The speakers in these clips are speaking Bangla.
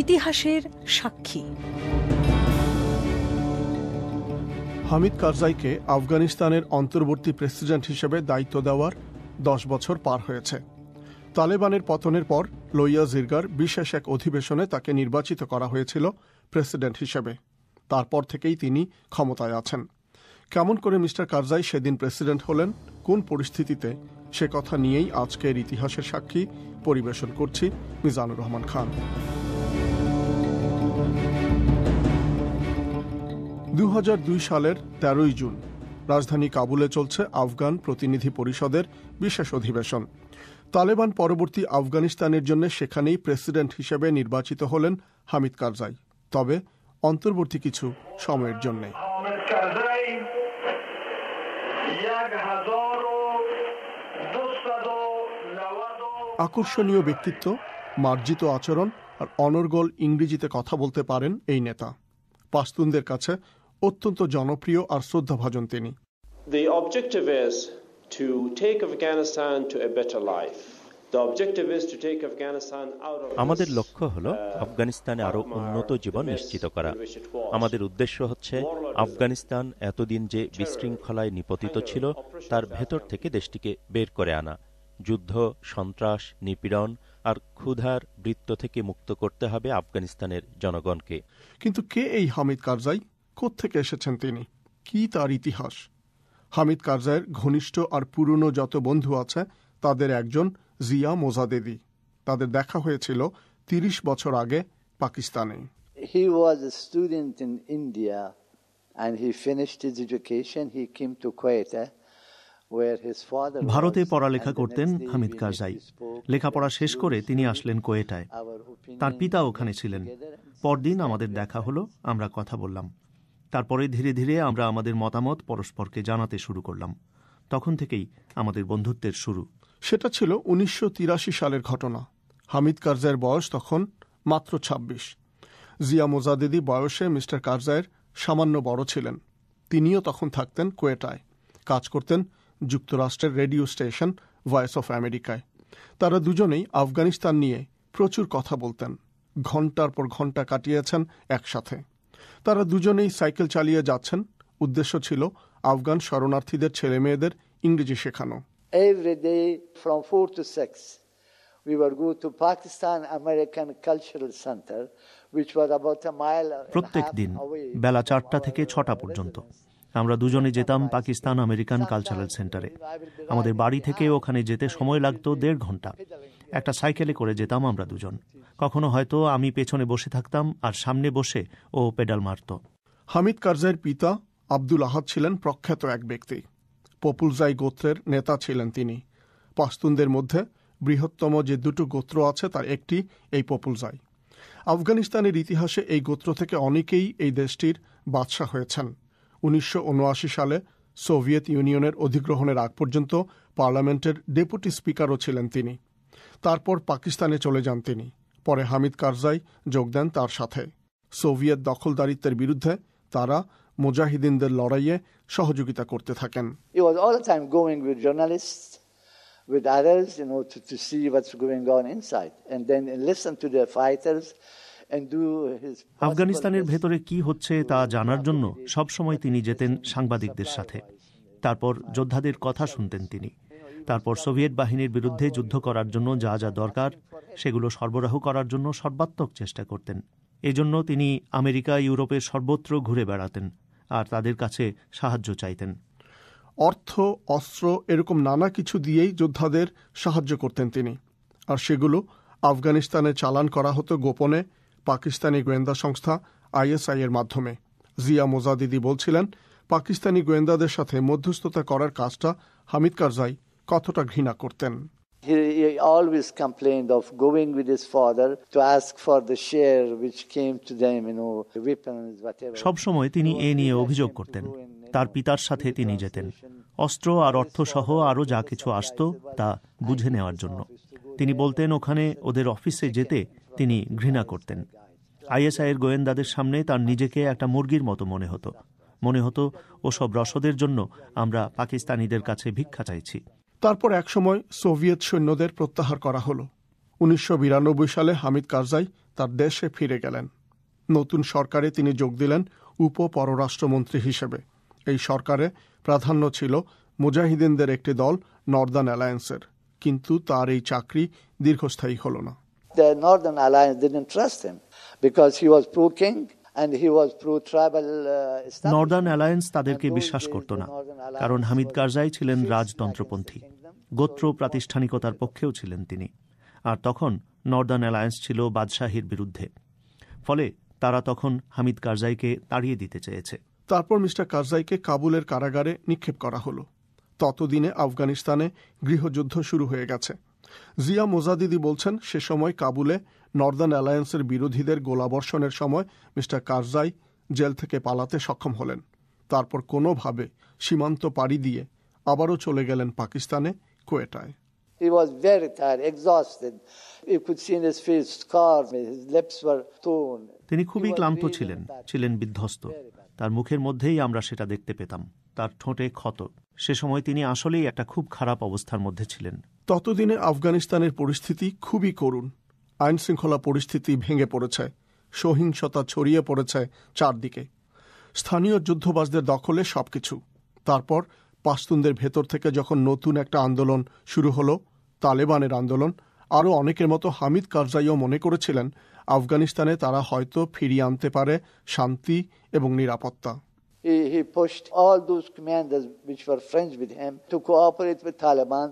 ইতিহাসের সাক্ষী। হামিদ কারজাইকে আফগানিস্তানের অন্তর্বর্তী প্রেসিডেন্ট হিসেবে দায়িত্ব দেওয়ার 10 বছর পার হয়েছে। তালেবানের পতনের পর লোইয়া জিরগার বিশেষ এক অধিবেশনে তাকে নির্বাচিত করা হয়েছিল প্রেসিডেন্ট হিসেবে। তারপর থেকেই তিনি ক্ষমতায় আছেন। কেমন করে মিস্টার কারজাই সেদিন প্রেসিডেন্ট হলেন, কোন পরিস্থিতিতে, সে কথা নিয়েই আজকের ইতিহাসের সাক্ষী পরিবেশন করছি মিজানুর রহমান খান। 2002 সালের 13 জুন রাজধানী কাবুলে চলছে আফগান প্রতিনিধি পরিষদের বিশেষ অধিবেশন। তালেবান পরবর্তী আফগানিস্তানের জন্য সেখানেই প্রেসিডেন্ট হিসেবে নির্বাচিত হলেন হামিদ কারজাই, তবে অন্তর্বর্তী কিছু সময়ের জন্য। আকর্ষণীয় ব্যক্তিত্ব, মার্জিত আচরণ আর অনর্গল ইংরেজিতে কথা বলতে পারেন এই নেতা। পাশতুনদের কাছে অত্যন্ত জনপ্রিয় আর শ্রদ্ধাভাজন তিনি। The objective is to take Afghanistan to a better life. The objective is to take Afghanistan out of আমাদের লক্ষ্য হলো আফগানিস্তানে আরো উন্নত জীবন নিশ্চিত করা। আমাদের উদ্দেশ্য হচ্ছে আফগানিস্তান এতদিন যে বিশৃঙ্খলায় নিপতিত ছিল তার ভেতর থেকে দেশটিকে বের করে আনা। যুদ্ধ, সন্ত্রাস, নিপীড়ন আর ক্ষুধার বৃত্ত থেকে মুক্ত করতে হবে আফগানিস্তানের জনগণকে। কিন্তু কে এই হামিদ কারজাই? কোত্থেকে এসেছেন তিনি? কি তার ইতিহাস? হামিদ কারজাইয়ের ঘনিষ্ঠ আর পুরনো যত বন্ধু আছে তাদের একজন জিয়া মোজাদেদি। তাদের দেখা হয়েছিল 30 বছর আগে পাকিস্তানে। He was a student in India and he finished his education. He came to Quetta. ভারতে পড়ালেখা করতেন হামিদ কারজাই। লেখাপড়া শেষ করে তিনি আসলেন কোয়েটায়। তার পিতা ওখানে ছিলেন। পরদিন আমাদের দেখা হলো, আমরা কথা বললাম। তারপরে ধীরে ধীরে আমরা আমাদের মতামত পরস্পরকে জানাতে শুরু করলাম। তখন থেকেই আমাদের বন্ধুত্বের শুরু। সেটা ছিল 1983 সালের ঘটনা। হামিদ কারজাইয়ের বয়স তখন মাত্র 26। জিয়া মোজাদেদি বয়সে মিস্টার কারজাইয়ের সামান্য বড় ছিলেন। তিনিও তখন থাকতেন কোয়েটায়, কাজ করতেন যুক্তরাষ্ট্রের রেডিও স্টেশন ভয়েস অফ আমেরিকায়। তারা দুজনেই আফগানিস্তান নিয়ে প্রচুর কথা বলতেন। ঘণ্টার পর ঘণ্টা কাটিয়েছেন একসাথে। তারা দুজনেই সাইকেল চালিয়ে যাচ্ছেন। উদ্দেশ্য ছিল আফগান শরণার্থীদের ছেলে মেয়েদের ইংরেজি শেখানো। Every day from 4 to 6 we would go to Pakistan American Cultural Center which was about a mile. প্রত্যেক দিন বেলা 4টা থেকে 6টা পর্যন্ত আমরা দুজনে যেতাম পাকিস্তান আমেরিকান কালচারাল সেন্টারে। আমাদের বাড়ি থেকে ওখানে যেতে সময় লাগতো 1.5 ঘন্টা। একটা সাইকেলে করে যেতাম আমরা দুজন। কখনো হয়তো আমি পেছনে বসে থাকতাম আর সামনে বসে ও পেডাল মারত। হামিদ কারজাইয়ের পিতা আব্দুল আহাদ ছিলেন প্রখ্যাত এক ব্যক্তি। পপুলজাই গোত্রের নেতা ছিলেন তিনি। পাশতুনদের মধ্যে বৃহত্তম যে দুটো গোত্র আছে তার একটি এই পপুলজাই। আফগানিস্তানের ইতিহাসে এই গোত্র থেকে অনেকেই এই দেশটির বাদশাহ হয়েছেন। 1979 সালে সোভিয়েত ইউনিয়নের অধিগ্রহণের আগ পর্যন্ত পার্লামেন্টের ডেপুটি স্পিকারও ছিলেন তিনি। তারপর পাকিস্তানে চলে যান তিনি। পরে হামিদ কারজাই যোগ দেন তার সাথে। সোভিয়েত দখলদারিত্বের বিরুদ্ধে তারা মুজাহিদিনদের লড়াইয়ে সহযোগিতা করতে থাকেন। He was all the time going with journalists, with others, to see what's going on inside, and then listen to the fighters. আফগানিস্তানের ভেতরে কি হচ্ছে তা জানার জন্য সবসময় তিনি যেতেন সাংবাদিকদের সাথে। তারপর যোদ্ধাদের কথা শুনতেন তিনি। তারপর সোভিয়েত বাহিনীর বিরুদ্ধে যুদ্ধ করার জন্য যা যা দরকার সেগুলো সরবরাহ করার জন্য সর্বাত্মক চেষ্টা করতেন। এজন্য তিনি আমেরিকা, ইউরোপের সর্বত্র ঘুরে বেড়াতেন আর তাদের কাছে সাহায্য চাইতেন। অর্থ, অস্ত্র এরকম নানা কিছু দিয়েই যোদ্ধাদের সাহায্য করতেন তিনি। আর সেগুলো আফগানিস্তানে চালান করা হতো গোপনে পাকিস্তানি গোয়েন্দা সংস্থা ISI এর মাধ্যমে। জিয়া মোজাদিদি বলছিলেন, পাকিস্তানি গোয়েন্দাদের সাথে মধ্যস্থতা করার কাজটা হামিদ কারজাই কতটা ঘৃণা করতেন। He always complained of going with his father to ask for the share which came to them, weapons, whatever. সব সময় তিনি এ নিয়ে অভিযোগ করতেন। তার পিতার সাথে তিনি যেতেন অস্ত্র আর অর্থ সহ আরও যা কিছু আসতো তা বুঝে নেওয়ার জন্য। তিনি বলতেন ওখানে ওদের অফিসে যেতে তিনি ঘৃণা করতেন। ISI এর গোয়েন্দাদের সামনে তার নিজেকে একটা মুরগির মতো মনে হতো। ওসব রসদের জন্য আমরা পাকিস্তানিদের কাছে ভিক্ষা চাইছি। তারপর একসময় সোভিয়েত সৈন্যদের প্রত্যাহার করা হলো। 1992 সালে হামিদ কারজাই তার দেশে ফিরে গেলেন। নতুন সরকারে তিনি যোগ দিলেন উপ পররাষ্ট্রমন্ত্রী হিসেবে। এই সরকারে প্রাধান্য ছিল মুজাহিদিনদের একটি দল নর্দার্ন অ্যালায়েন্সের, কিন্তু তার এই চাকরি দীর্ঘস্থায়ী হল না। The Northern Alliance didn't trust him because he was pro-king and he was pro-tribal establishment. Northern alliance তাদেরকে বিশ্বাস করত না, কারণ হামিদ কারজাই ছিলেন রাজতন্ত্রপন্থী, গোত্র প্রাতিষ্ঠানিকতার পক্ষেও ছিলেন তিনি। আর তখন নর্দার্ন অ্যালায়েন্স ছিল বাদশাহীর বিরুদ্ধে, ফলে তারা তখন হামিদ কারজাইকে তাড়িয়ে দিতে চেয়েছে। তারপর মিস্টার কারজাইকে কাবুলের কারাগারে নিক্ষেপ করা হলো। ততদিনে আফগানিস্তানে গৃহযুদ্ধ শুরু হয়ে গেছে। জিয়া মোজাদিদি বলছেন, সে সময় কাবুলে নর্দার্ন অ্যালায়েন্সের বিরোধীদের গোলাবর্ষণের সময় মিস্টার কারজাই জেল থেকে পালাতে সক্ষম হলেন। তারপর কোনোভাবে সীমান্ত পাড়ি দিয়ে আবারও চলে গেলেন পাকিস্তানে, কোয়েটায়। He was very tired, exhausted. You could see in his face scars, his lips were torn. তিনি খুবই ক্লান্ত ছিলেন বিধ্বস্ত। তার মুখের মধ্যেই আমরা সেটা দেখতে পেতাম, তার ঠোঁটে ক্ষত। সে সময় তিনি আসলেই একটা খুব খারাপ অবস্থার মধ্যে ছিলেন। ততদিনে আফগানিস্তানের পরিস্থিতি খুবই করুণ। আইন শৃঙ্খলা পরিস্থিতি ভেঙে পড়েছে, সহিংসতা ছড়িয়ে পড়েছে চারদিকে, স্থানীয় যুদ্ধবাজদের দখলে সবকিছু। তারপর পাশতুনদের ভেতর থেকে যখন নতুন একটা আন্দোলন শুরু হলো, তালেবানের আন্দোলন, আরও অনেকের মতো হামিদ কারজাইও মনে করেছিলেন আফগানিস্তানে তারা হয়তো ফিরিয়ে আনতে পারে শান্তি এবং নিরাপত্তা। He pushed all those commanders which were friends with him to cooperate with Taliban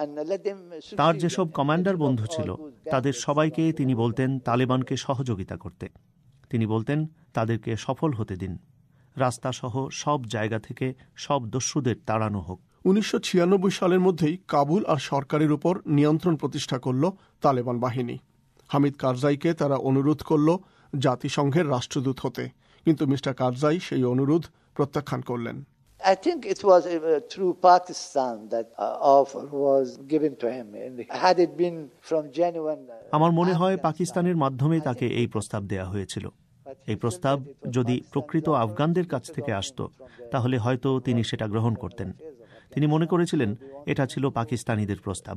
and let them. তার যেসব কমান্ডার বন্ধু ছিল তাদের সবাইকে তিনি বলতেন তালেবানকে সহযোগিতা করতে। তিনি বলতেন তাদেরকে সফল হতে দিন, রাস্তা সহ সব জায়গা থেকে সব দস্যুদের তাড়ানো হোক। 1996 সালের মধ্যেই কাবুল আর সরকারের উপর নিয়ন্ত্রণ প্রতিষ্ঠা করল তালেবান বাহিনী। হামিদ কারজাইকে তারা অনুরোধ করল জাতিসংঘের রাষ্ট্রদূত হতে, কিন্তু মিস্টার কারজাই সেই অনুরোধ প্রত্যাখ্যান করলেন। I think it was through Pakistan that offer was given to him. Had it been from genuine, আমার মনে হয় পাকিস্তানের মাধ্যমে তাকে এই প্রস্তাব দেয়া হয়েছিল। এই প্রস্তাব যদি প্রকৃত আফগানদের কাছ থেকে আসত, তাহলে হয়তো তিনি সেটা গ্রহণ করতেন। তিনি মনে করেছিলেন এটা ছিল পাকিস্তানিদের প্রস্তাব।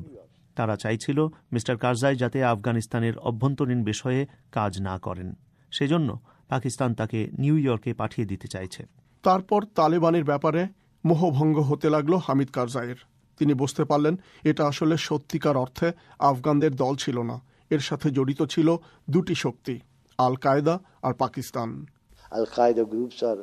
তারা চাইছিল মিস্টার কারজাই যাতে আফগানিস্তানের অভ্যন্তরীণ বিষয়ে কাজ না করেন, সেজন্য পাকিস্তান তাকে নিউ ইয়র্কে পাঠিয়ে দিতে চাইছে। তারপর তালেবানের ব্যাপারে মোহভঙ্গ হতে লাগলো হামিদ কারজাইয়ের। তিনি বুঝতে পারলেন এটা আসলে সত্যিকার অর্থে আফগানদের দল ছিল না, এর সাথে জড়িত ছিল দুটি শক্তি, আল কায়দা আর Pakistan. Al Qaeda groups are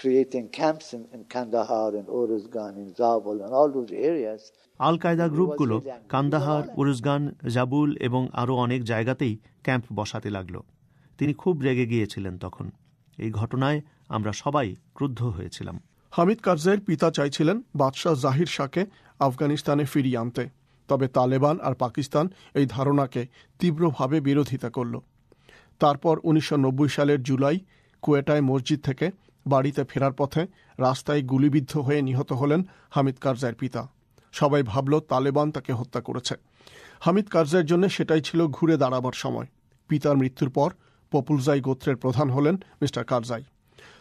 creating camps in Kandahar and Uruzgan and Zabul and all those areas. আল কায়দা গ্রুপগুলো কান্দাহার, উরুজগান, জাবুল এবং আরও অনেক জায়গাতেই ক্যাম্প বসাতে লাগলো। তিনি খুব রেগে গিয়েছিলেন তখন। এই ঘটনায় আমরা সবাই ক্রুদ্ধ হয়েছিলাম। হামিদ কারজাইয়ের পিতা চাইছিলেন বাদশাহ জাহির শাহকে আফগানিস্তানে ফিরিয়ে আনতে, তবে তালেবান আর পাকিস্তান এই ধারণাকে তীব্রভাবে বিরোধিতা করল। তারপর 1990 সালের জুলাই কোয়েটায় মসজিদ থেকে বাড়িতে ফেরার পথে রাস্তায় গুলিবিদ্ধ হয়ে নিহত হলেন হামিদ কারজাইয়ের পিতা। সবাই ভাবল তালেবান তাকে হত্যা করেছে। হামিদ কারজাইয়ের জন্য সেটাই ছিল ঘুরে দাঁড়াবার সময়। পিতার মৃত্যুর পর পপুলজাই গোত্রের প্রধান হলেন মিস্টার কারজাই।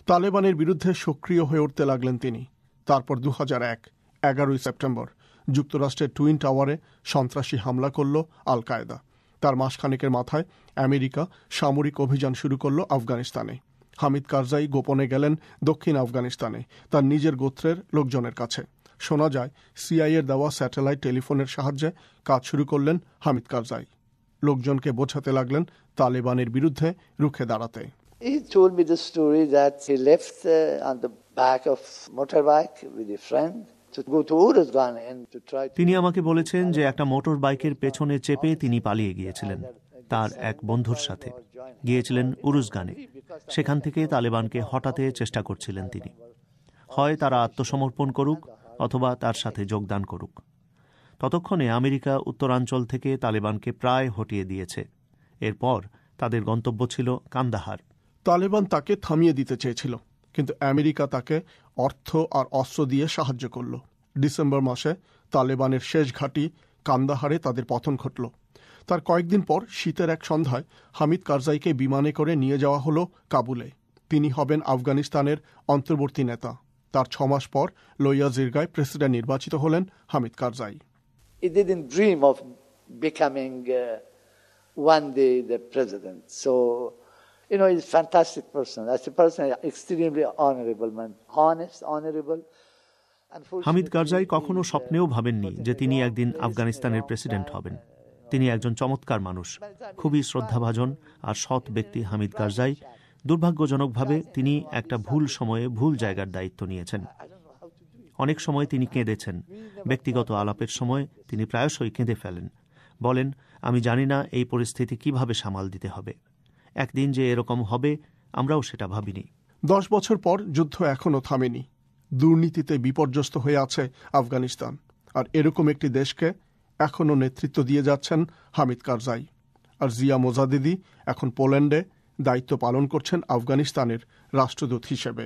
তালেবানের বিরুদ্ধে সক্রিয় হয়ে উঠতে লাগলেন তিনি। তারপর 2001 সেপ্টেম্বর যুক্তরাষ্ট্রের টুইন টাওয়ারে সন্ত্রাসী হামলা করল আল কায়দা। তার মাসখানেকের মাথায় আমেরিকা সামরিক অভিযান শুরু করল আফগানিস্তানে। হামিদ কারজাই গোপনে গেলেন দক্ষিণ আফগানিস্তানে তার নিজের গোত্রের লোকজনের কাছে। শোনা যায় সিআইএর দেওয়া স্যাটেলাইট টেলিফোনের সাহায্যে কাজ শুরু করলেন হামিদ কারজাই। লোকজনকে বোঝাতে লাগলেন তালেবানের বিরুদ্ধে রুখে দাঁড়াতে। He told me the story that he left on the back of motorbike with a friend to go to Uruzgan and to try to. তিনি আমাকে বলেছেন যে একটা মোটর বাইকের পেছনে চেপে তিনি পালিয়ে গিয়েছিলেন তার এক বন্ধুর সাথে, গিয়েছিলেন উরুজগানে। সেখান থেকে তালেবানকে হটাতে চেষ্টা করছিলেন তিনি। হয় তারা আত্মসমর্পণ করুক অথবা তার সাথে যোগদান করুক। ততক্ষণে আমেরিকা উত্তরাঞ্চল থেকে তালেবানকে প্রায় হটিয়ে দিয়েছে। এরপর তাদের গন্তব্য ছিল কান্দাহার। তালেবান তাকে থামিয়ে দিতে চেয়েছিল, কিন্তু আমেরিকা তাকে অর্থ আর অস্ত্র দিয়ে সাহায্য করল। ডিসেম্বর মাসে তালেবানের শেষ ঘাঁটি কান্দাহারে তাদের পতন ঘটল। তার কয়েকদিন পর শীতের এক সন্ধ্যায় হামিদ কারজাইকে বিমানে করে নিয়ে যাওয়া হলো কাবুলে। তিনি হবেন আফগানিস্তানের অন্তর্বর্তী নেতা। তার 6 মাস পর লোয়া জিরগায় প্রেসিডেন্ট নির্বাচিত হলেন Hamid Karzai. he didn't dream of becoming one day the president. So, he's a fantastic person. As a person, extremely honorable man, honest, honorable. Hamid Karzai কখনো স্বপ্নেও ভাবেননি যে তিনি একদিন আফগানিস্তানের প্রেসিডেন্ট হবেন। তিনি একজন চমৎকার মানুষ, খুবই শ্রদ্ধাভাজন আর সৎ ব্যক্তি হামিদ কারজাই। দুর্ভাগ্যজনকভাবে তিনি একটা ভুল সময়ে ভুল জায়গার দায়িত্ব নিয়েছেন। অনেক সময় তিনি কেঁদেছেন। ব্যক্তিগত আলাপের সময় তিনি প্রায়শই কেঁদে ফেলেন। বলেন, আমি জানি না এই পরিস্থিতি কিভাবে সামাল দিতে হবে। একদিন যে এরকম হবে আমরাও সেটা ভাবিনি। 10 বছর পর যুদ্ধ এখনো থামেনি। দুর্নীতিতে বিপর্যস্ত হয়ে আছে আফগানিস্তান। আর এরকম একটি দেশকে এখনো নেতৃত্ব দিয়ে যাচ্ছেন হামিদ কারজাই। আর জিয়া মোজাদ্দেদি এখন পোল্যান্ডে দায়িত্ব পালন করছেন আফগানিস্তানের রাষ্ট্রদূত হিসেবে।